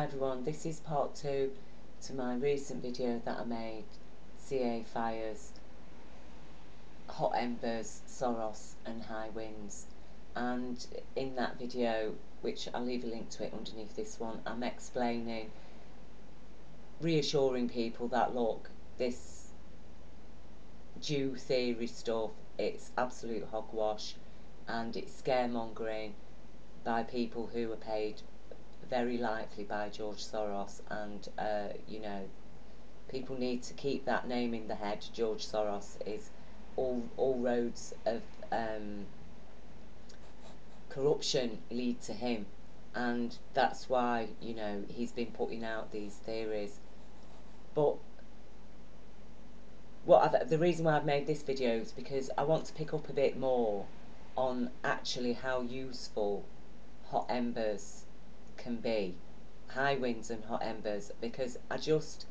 Hi everyone, this is part 2 to my recent video that I made, CA fires, hot embers, Soros and high winds. And in that video, which I'll leave a link to it underneath this one, I'm explaining, reassuring people that look, this Jew theory stuff, it's absolute hogwash and it's scaremongering by people who are paid very likely by George Soros, and people need to keep that name in the head. George Soros is all roads of corruption lead to him, and that's why he's been putting out these theories. But the reason why I've made this video is because I want to pick up a bit more on actually how useful hot embers can be, high winds and hot embers, because I'm just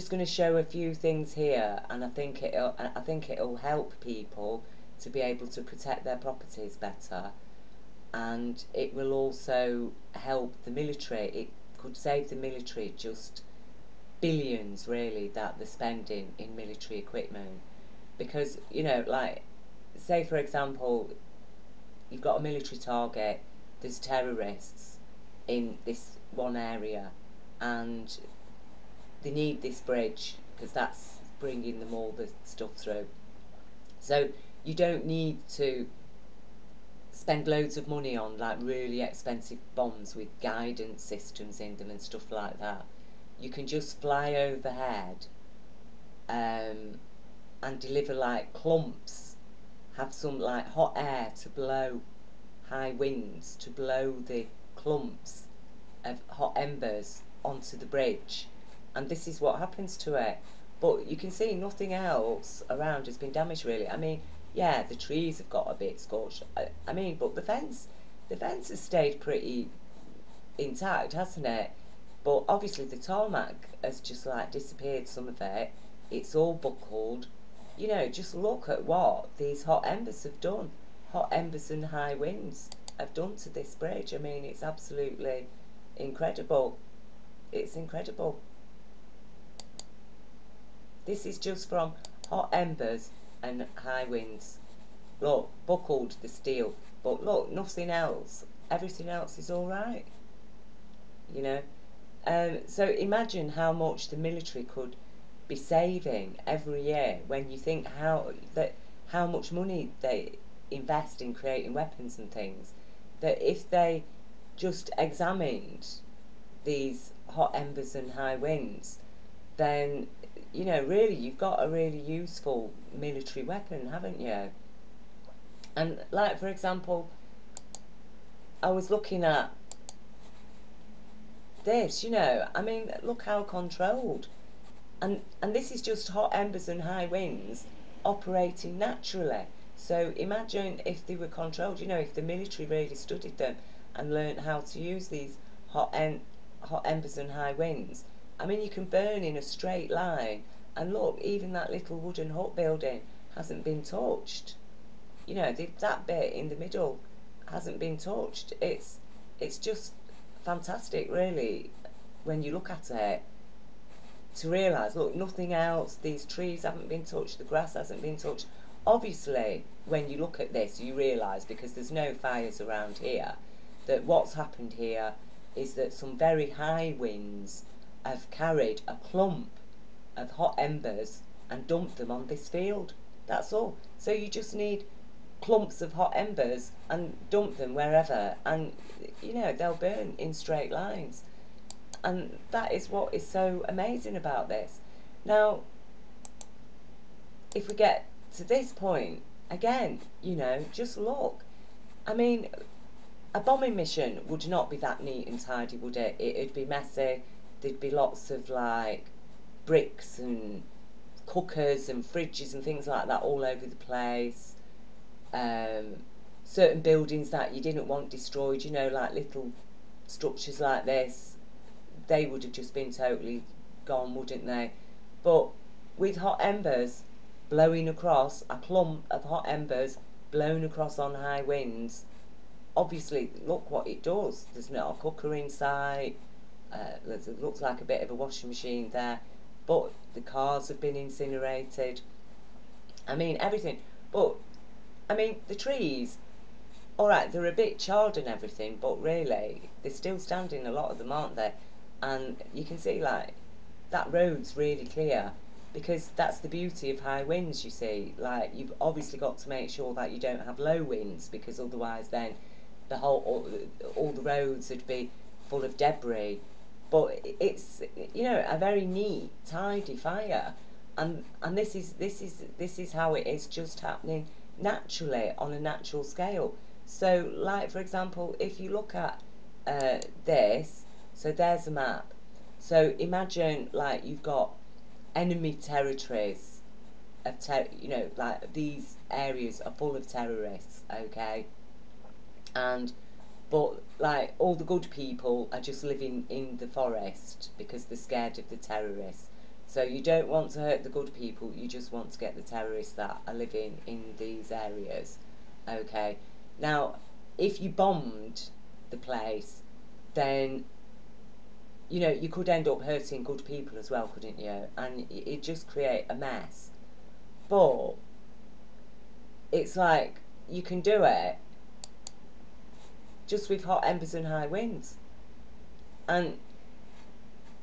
going to show a few things here, and I think it'll help people to be able to protect their properties better, and it will also help the military. It could save the military just billions really that they're spending in military equipment, because like, say for example, you've got a military target, there's terrorists in this one area, and they need this bridge because that's bringing them all the stuff through. So you don't need to spend loads of money on like really expensive bombs with guidance systems in them and stuff like that. You can just fly overhead and deliver like clumps, have some like hot air to blow, high winds to blow the clumps of hot embers onto the bridge, and this is what happens to it. But you can see nothing else around has been damaged really. I mean, yeah, the trees have got a bit scorched. I mean, but the fence has stayed pretty intact, hasn't it? But obviously the tarmac has just like disappeared, some of it. It's all buckled. Just look at what these hot embers have done. Hot embers and high winds have done to this bridge. I mean, it's absolutely incredible. It's incredible. This is just from hot embers and high winds. Look, buckled the steel, but look, nothing else. Everything else is all right. You know. So imagine how much the military could be saving every year when you think how much money they invest in creating weapons and things. That if they just examined these hot embers and high winds, then really you've got a really useful military weapon, haven't you? And like for example, I was looking at this. I mean, look how controlled, and this is just hot embers and high winds operating naturally. So imagine if they were controlled. If the military really studied them and learned how to use these hot embers and high winds. I mean, you can burn in a straight line, and look, even that little wooden hut building hasn't been touched. That bit in the middle hasn't been touched. It's just fantastic, really, when you look at it, to realise, look, nothing else, these trees haven't been touched, the grass hasn't been touched. Obviously, when you look at this, you realise, because there's no fires around here, that what's happened here is that some very high winds have carried a clump of hot embers and dumped them on this field. That's all. So you just need clumps of hot embers and dump them wherever, and they'll burn in straight lines. And that is what is so amazing about this. Now, if we get to this point again, just look. I mean, a bombing mission would not be that neat and tidy, would it? It'd be messy. There'd be lots of like bricks and cookers and fridges and things like that all over the place. Certain buildings that you didn't want destroyed, like little structures like this, they would have just been totally gone, wouldn't they? But with hot embers blowing across, a clump of hot embers blown across on high winds, obviously look what it does. There's not a cooker in sight, It looks like a bit of a washing machine there, but the cars have been incinerated. I mean, everything. But, I mean, the trees, all right, they're a bit charred and everything, but really, they're still standing, a lot of them, aren't they? And you can see, like, that road's really clear because that's the beauty of high winds, you see. Like, you've obviously got to make sure that you don't have low winds because otherwise, then all the roads would be full of debris. But it's, a very neat, tidy fire, and this is how it is, just happening naturally on a natural scale. So, like for example, if you look at this, so there's a map. So imagine like you've got enemy territories like these areas are full of terrorists, okay, and but like all the good people are just living in the forest because they're scared of the terrorists. So you don't want to hurt the good people, you just want to get the terrorists that are living in these areas. Okay. Now, if you bombed the place, then you could end up hurting good people as well, couldn't you? And it just create a mess. But it's like you can do it just with hot embers and high winds. And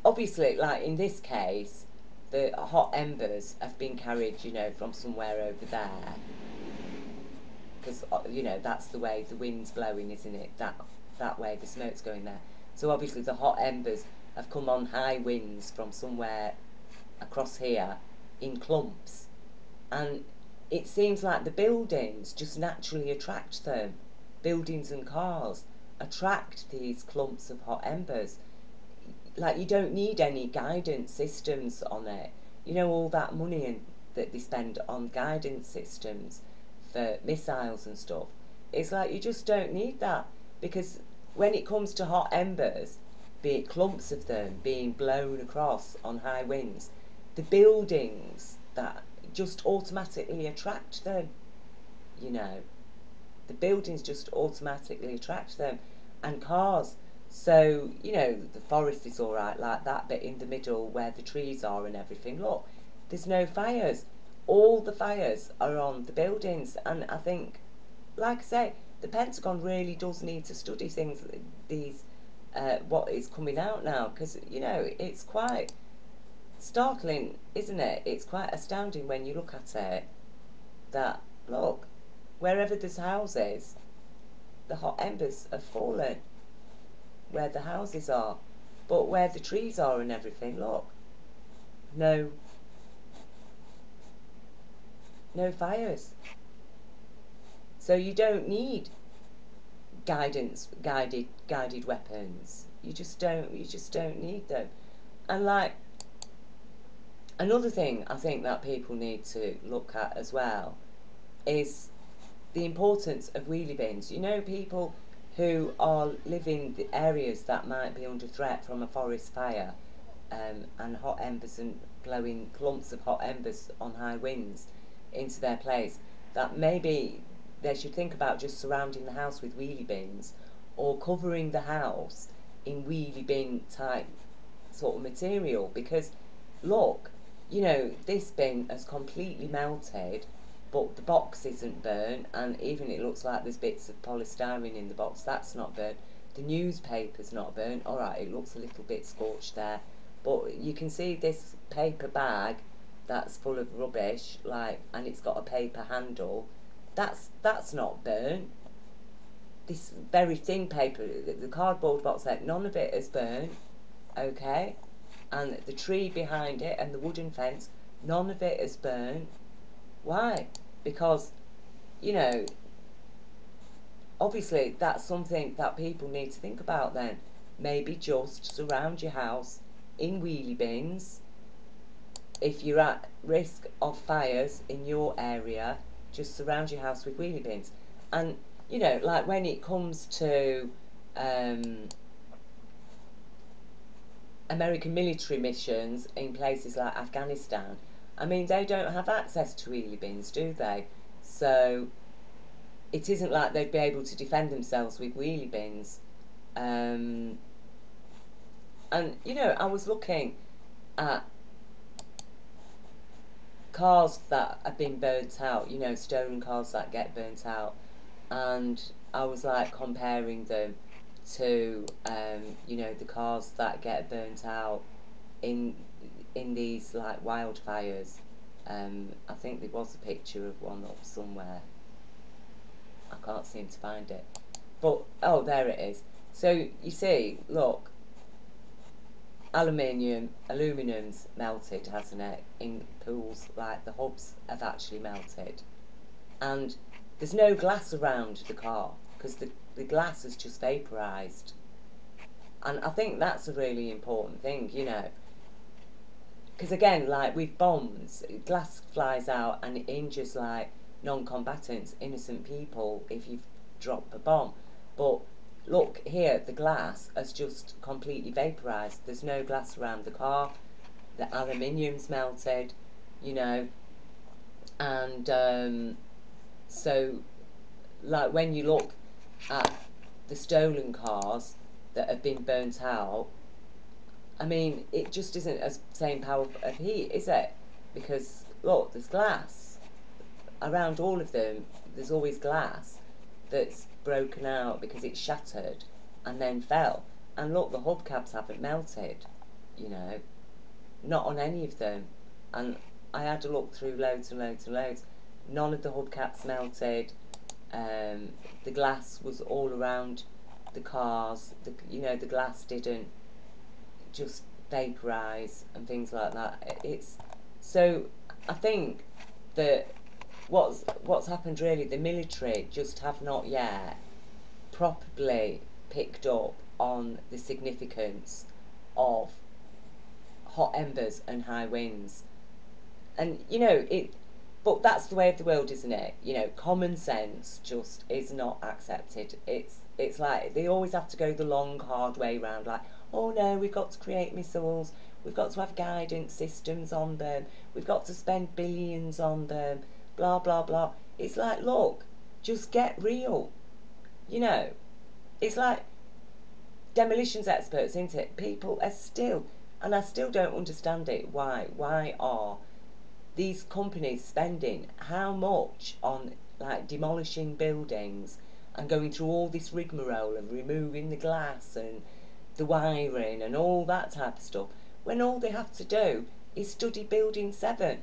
obviously, like in this case, the hot embers have been carried, from somewhere over there, because that's the way the wind's blowing, isn't it? That way the smoke's going there. So obviously the hot embers have come on high winds from somewhere across here in clumps, and it seems like the buildings just naturally attract them. Buildings and cars attract these clumps of hot embers. Like you don't need any guidance systems on it. All that money that they spend on guidance systems for missiles and stuff. It's like you just don't need that because when it comes to hot embers, be it clumps of them being blown across on high winds, the buildings that just automatically attract them, you know the buildings just automatically attract them, and cars. So, the forest is all right, like that bit in the middle where the trees are and everything. Look, there's no fires. All the fires are on the buildings, and I think, like I say, the Pentagon really does need to study these, what is coming out now, because, it's quite startling, isn't it? It's quite astounding when you look at it that, look, wherever there's houses, the hot embers have fallen where the houses are, but where the trees are and everything, look, no, no fires. So you don't need guided weapons. You just don't need them. And like another thing I think that people need to look at as well is the importance of wheelie bins. People who are living the areas that might be under threat from a forest fire, and hot embers and blowing clumps of hot embers on high winds into their place, that maybe they should think about just surrounding the house with wheelie bins or covering the house in wheelie bin type sort of material, because look, this bin has completely melted, but the box isn't burnt, and even it looks like there's bits of polystyrene in the box, that's not burnt. The newspaper's not burnt, alright, it looks a little bit scorched there, but you can see this paper bag that's full of rubbish, like, and it's got a paper handle, that's not burnt. This very thin paper, the cardboard box there, none of it is burnt, okay? And the tree behind it and the wooden fence, none of it is burnt. Why? Because, you know, obviously that's something that people need to think about then. Maybe just surround your house in wheelie bins. If you're at risk of fires in your area, just surround your house with wheelie bins. And, like when it comes to um, American military missions in places like Afghanistan, I mean, they don't have access to wheelie bins, do they? So it isn't like they'd be able to defend themselves with wheelie bins. Um, And I was looking at cars that have been burnt out, stolen cars that get burnt out, and I was like comparing them to the cars that get burnt out in these like wildfires. I think there was a picture of one up somewhere. I can't seem to find it, but oh, there it is. So you see, look, aluminum's melted, hasn't it? In pools, like the hubs have actually melted, and there's no glass around the car because the glass has just vaporized. And I think that's a really important thing. Because again, like with bombs, glass flies out and it injures like non-combatants, innocent people if you've dropped a bomb. But look here, the glass has just completely vaporized. There's no glass around the car. The aluminium's melted, you know, and so like when you look at the stolen cars that have been burnt out, I mean, it just isn't as same power of heat, is it? Because look, there's glass around all of them. There's always glass that's broken out because it's shattered and then fell. And look, the hubcaps haven't melted, you know, not on any of them. And I had to look through loads and loads and loads. None of the hubcaps melted. Um, the glass was all around the cars. The glass didn't just vaporize and things like that. It's so I think that what's happened really, the military just have not yet properly picked up on the significance of hot embers and high winds. And it, but that's the way of the world, isn't it? Common sense just is not accepted. It's like they always have to go the long hard way round, like, oh no, we've got to create missiles, we've got to have guidance systems on them, we've got to spend billions on them, blah blah blah. It's like, look, just get real. you know it's like demolitions experts, isn't it? People are still, and I still don't understand it, why are these companies spending how much on like demolishing buildings and going through all this rigmarole of removing the glass and the wiring and all that type of stuff, when all they have to do is study building 7.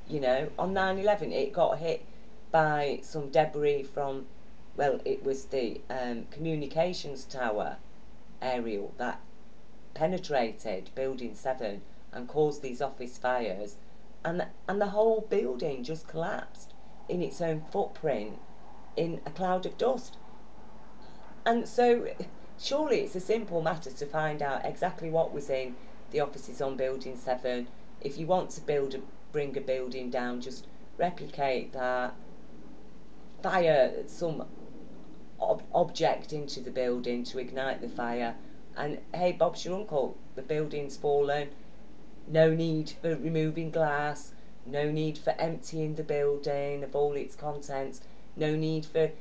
On 9/11 it got hit by some debris from, well, it was the communications tower aerial that penetrated building 7 and caused these office fires, and the whole building just collapsed in its own footprint in a cloud of dust. And so surely it's a simple matter to find out exactly what was in the offices on building 7. If you want to bring a building down, just replicate that, fire some object into the building to ignite the fire, and hey, Bob's your uncle, the building's fallen. No need for removing glass, no need for emptying the building of all its contents, no need for,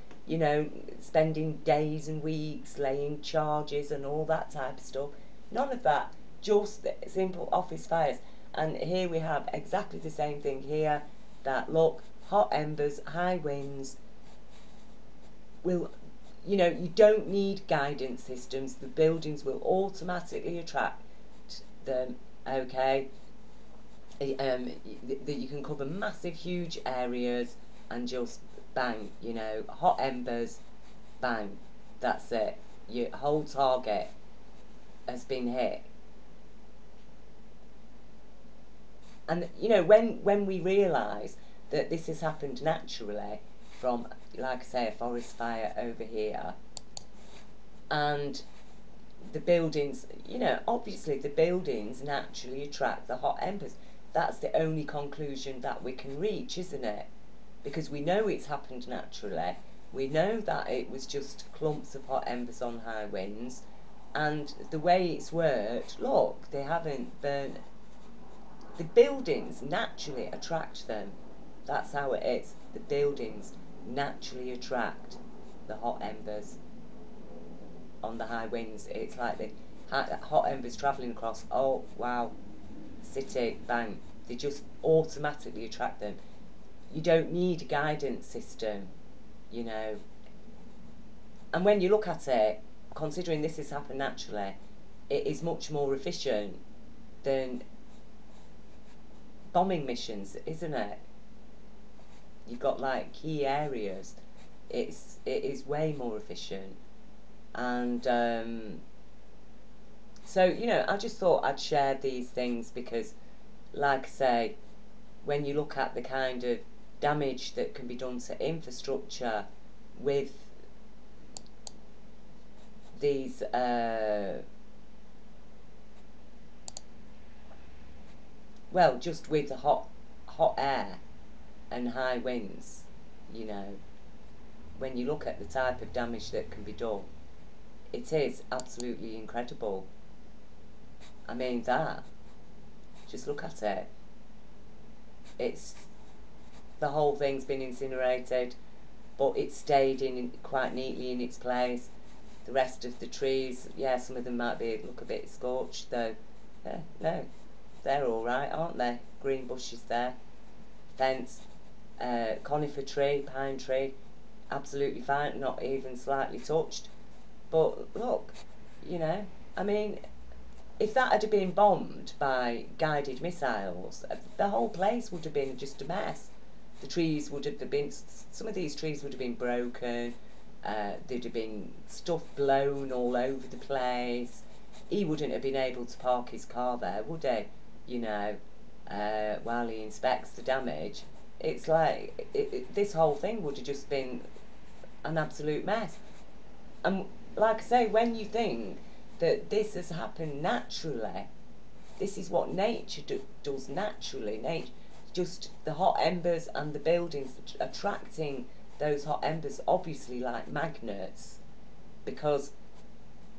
spending days and weeks laying charges and all that type of stuff. None of that, just simple office fires. And here we have exactly the same thing here, that look, hot embers, high winds will, you don't need guidance systems, the buildings will automatically attract them, okay? That you can cover massive, huge areas and just bang, hot embers, bang, that's it. Your whole target has been hit. And when we realise that this has happened naturally from, like I say, a forest fire over here, and the buildings, obviously the buildings naturally attract the hot embers. That's the only conclusion that we can reach, isn't it? Because we know it's happened naturally. We know that it was just clumps of hot embers on high winds. And the way it's worked, look, they haven't burnt. The buildings naturally attract them. That's how it is. The buildings naturally attract the hot embers on the high winds. It's like hot embers travelling across. Oh wow, city, bang. They just automatically attract them. You don't need a guidance system, you know. And when you look at it, considering this has happened naturally, it is much more efficient than bombing missions, isn't it? You've got like key areas. It is way more efficient, and so I just thought I'd share these things because, like I say, when you look at the kind of damage that can be done to infrastructure with these well, just with the hot air and high winds, you know, when you look at the type of damage that can be done, it is absolutely incredible. I mean, that, just look at it. It's the whole thing's been incinerated, but it's stayed in quite neatly in its place. The rest of the trees, yeah, some of them might be look a bit scorched though. Yeah, no, they're all right, aren't they? Green bushes there, fence, conifer tree, pine tree, absolutely fine, not even slightly touched. But look, you know, I mean, if that had been bombed by guided missiles, the whole place would have been just a mess. The trees would have been, some of these trees would have been broken, there'd have been stuff blown all over the place. He wouldn't have been able to park his car there, would he? You know, while he inspects the damage. It's like this whole thing would have just been an absolute mess. And like I say, when you think that this has happened naturally, this is what nature does naturally. Nature, just the hot embers and the buildings attracting those hot embers, obviously like magnets, because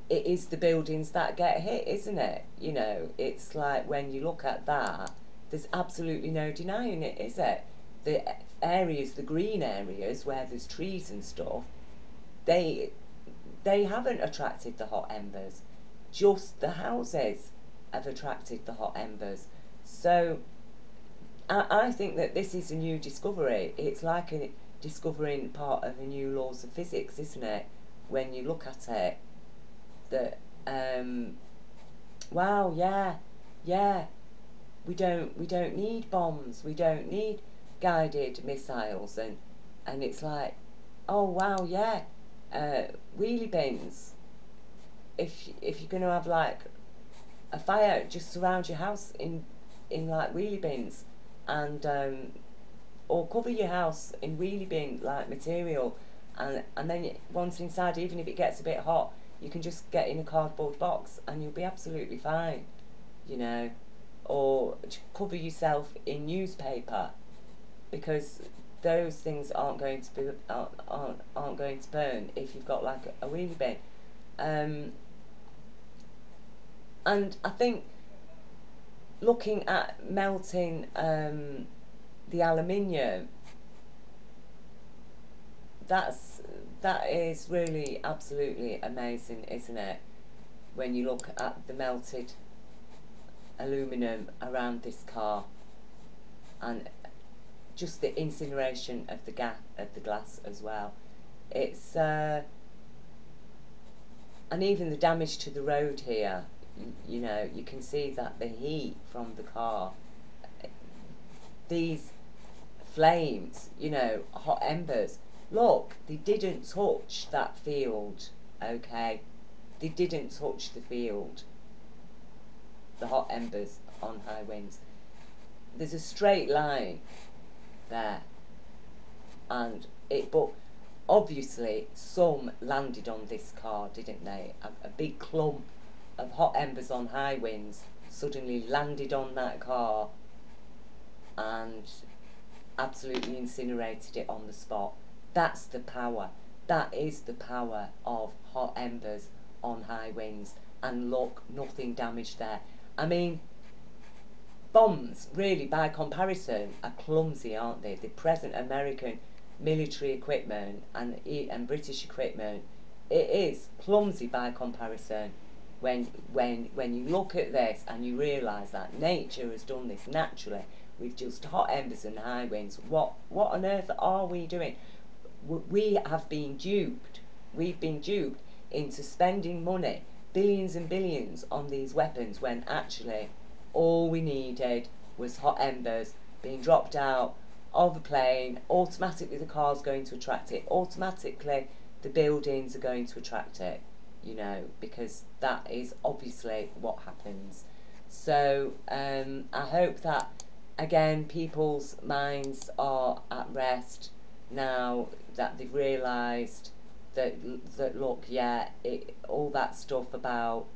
it is the buildings that get hit, isn't it? You know, it's like when you look at that, there's absolutely no denying it, is it? The areas, the green areas where there's trees and stuff, they they haven't attracted the hot embers. Just the houses have attracted the hot embers. So I think that this is a new discovery. It's like discovering part of a new laws of physics, isn't it? When you look at it, that wow, yeah, yeah, we don't need bombs, we don't need guided missiles, and it's like, oh wow, yeah, wheelie bins. If you're gonna have like a fire, just surround your house in like wheelie bins, and or cover your house in wheelie bin like material, and then once inside, even if it gets a bit hot, you can just get in a cardboard box and you'll be absolutely fine, you know, or cover yourself in newspaper because those things aren't going to be aren't going to burn if you've got like a wheelie bin. Um, and I think looking at melting the aluminium, that's that is really absolutely amazing, isn't it? When you look at the melted aluminum around this car and just the incineration of the glass as well. It's and even the damage to the road here. You know, you can see that the heat from the car, these flames, you know, hot embers. Look, they didn't touch that field, okay? They didn't touch the field, the hot embers on high winds. There's a straight line there, and but obviously some landed on this car, didn't they? A big clump of hot embers on high winds suddenly landed on that car and absolutely incinerated it on the spot. That's the power. That is the power of hot embers on high winds. And look, nothing damaged there. I mean, bombs, really, by comparison, are clumsy, aren't they? The present American military equipment and British equipment, it is clumsy by comparison. when you look at this and you realise that nature has done this naturally with just hot embers and high winds, what on earth are we doing? We have been duped. We've been duped into spending money, billions and billions, on these weapons when actually all we needed was hot embers being dropped out of a plane. Automatically the car's going to attract it. Automatically the buildings are going to attract it, because that is obviously what happens. So I hope that, again, people's minds are at rest now that they've realised that look, yeah, all that stuff about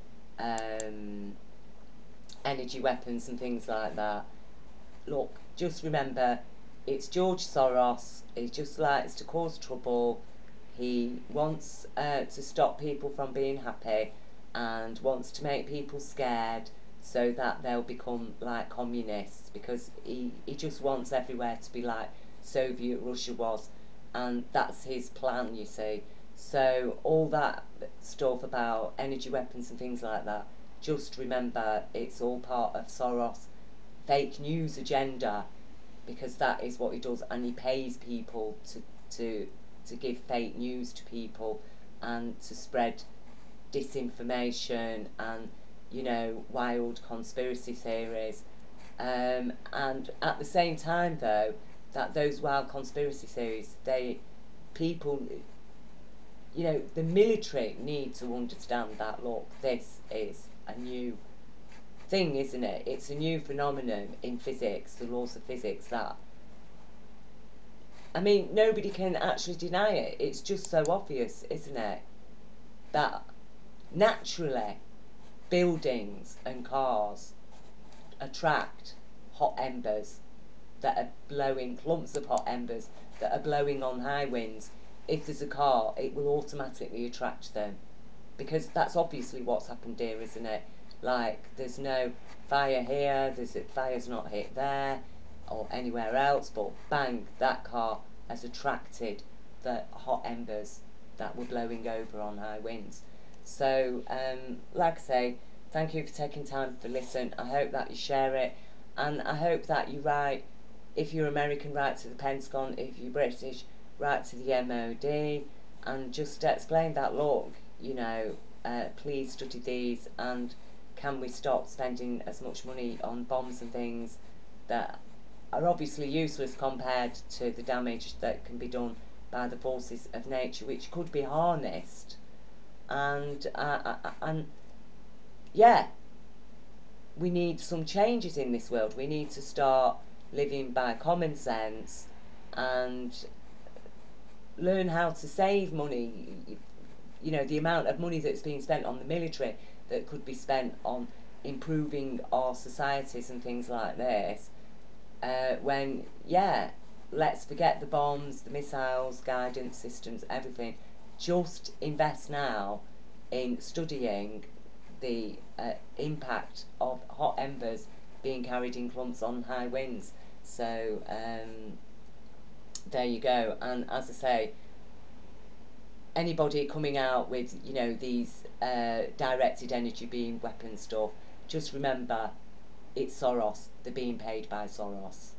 energy weapons and things like that. Look, just remember, it's George Soros. He just likes to cause trouble. He wants to stop people from being happy and wants to make people scared so that they'll become like communists, because he just wants everywhere to be like Soviet Russia was, and that's his plan, you see. So all that stuff about energy weapons and things like that, just remember it's all part of Soros' fake news agenda, because that is what he does, and he pays people to give fake news to people and to spread disinformation and wild conspiracy theories. And at the same time, though, that those wild conspiracy theories, people, the military need to understand that, look, this is a new thing, isn't it? It's a new phenomenon in physics, the laws of physics, that, I mean, nobody can actually deny it. It's just so obvious, isn't it? That naturally buildings and cars attract hot embers that are blowing, clumps of hot embers that are blowing on high winds. If there's a car, it will automatically attract them, because that's obviously what's happened here, isn't it? Like, there's no fire here, fire's not hit there or anywhere else, but bang, that car has attracted the hot embers that were blowing over on high winds. So, like I say, thank you for taking time to listen. I hope that you share it, and I hope that you write, if you're American, write to the Pentagon. If you're British, write to the MOD, and just explain that, look, please study these, and can we stop spending as much money on bombs and things that are obviously useless compared to the damage that can be done by the forces of nature, which could be harnessed. And yeah, we need some changes in this world. We need to start living by common sense and learn how to save money. The amount of money that's being spent on the military that could be spent on improving our societies and things like this. Let's forget the bombs, the missiles, guidance systems, everything. Just invest now in studying the impact of hot embers being carried in clumps on high winds. So there you go. And as I say, anybody coming out with these directed energy beam weapon stuff, just remember it's Soros. They're being paid by Soros.